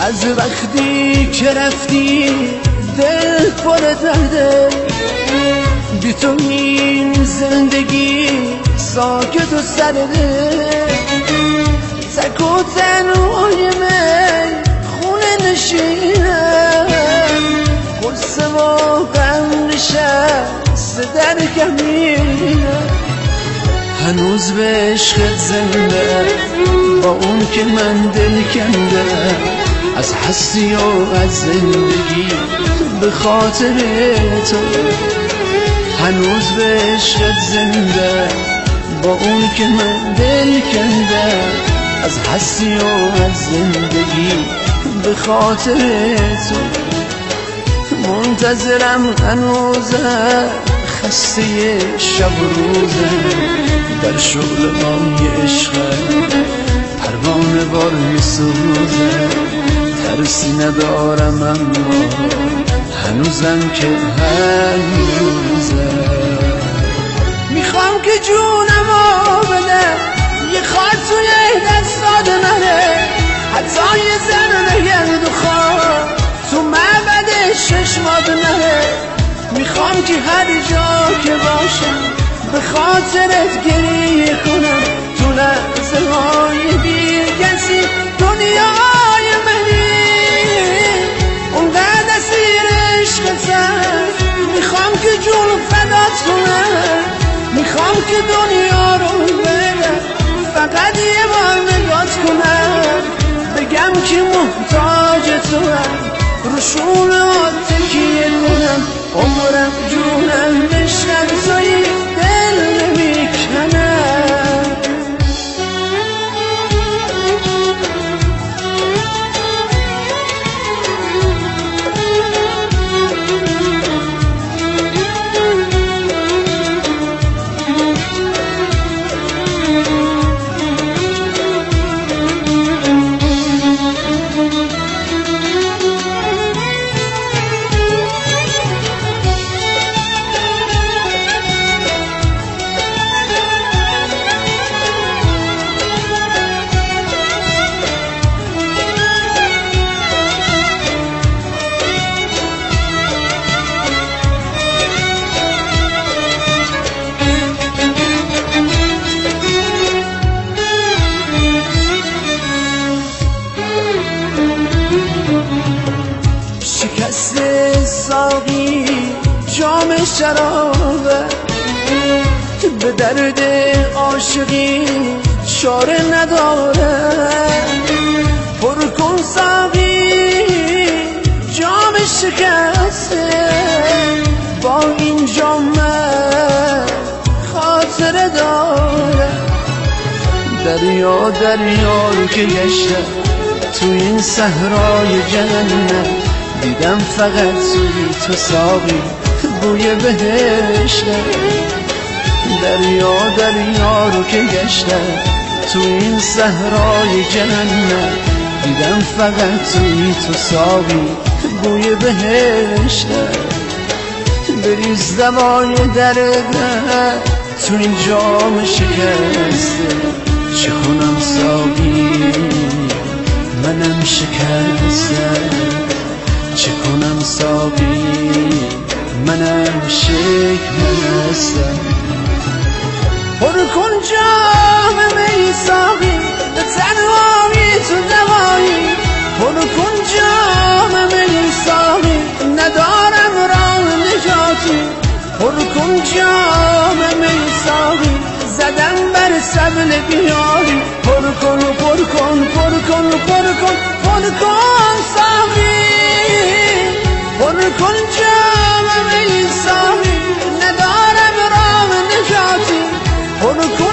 از وقتی که رفتی دل پر درده، بی تو این زندگی ساکت و سرده. تک و تنهای من خونه نشینم، قصه و غم نشسته در کمینم. هنوز به عشقت زنده، با اون که من دل کنده، از هستی و از زندگی به خاطر تو. هنوز به عشقت زنده، با اون که من دل کنده، از هستی و از زندگی به خاطر تو. منتظرم هنوزم، خسته شب و روزم، در شعله‌های عشقم پروانه وار می‌سوزم. ترسی ندارم اما هنوزم که هنوزم میخوام که جونمو بده، یه خواهد توی دستات نره، حتی یه ذره گرد و خاک تو معبد چشمات نره. میخوام که هر جا که باشم به خاطرت گریه کنم، تو لحظه های بی کسی دنیای منی، اونقدر اسیر عشقتم. میخوام که جون فدات کنم، میخوام که دنیا رو بگم، فقط یه بار نگات کنم، بگم که محتاج تو هم، رو شونه‌هات تکیه کنم. عمرم جونم عشقم توی دل نمیکنم. شکست ساقی جام شرابه، به درد عاشقی چاره نداره. پر کن ساقی جام شکسته، با این جام خاطره داره. دریا دریا رو که گشتم تو این صحرای جهنم، دیدم فقط توی تو ساقی بوی بهشتم. دریا دریا رو که گشتم تو این صحرای جهنم، دیدم فقط توی تو ساقی بوی بهشتم. بریز دوای درد تو این جام شکسته، چه کنم ساقی منم شکستم، چه کنم ساقی منم شکستم. پر کن جام می ساقی، به تنهایی تو دوایی. پر کن جام می ساقی، ندارم راه نجاتی. پر کن جام می ساقی، زدم بر سبل بیاری. پر کن پر کن پر کن پر کن پر کن ساقی، پر کن جام می ساقی، ندارم راه نجاتی. پر کن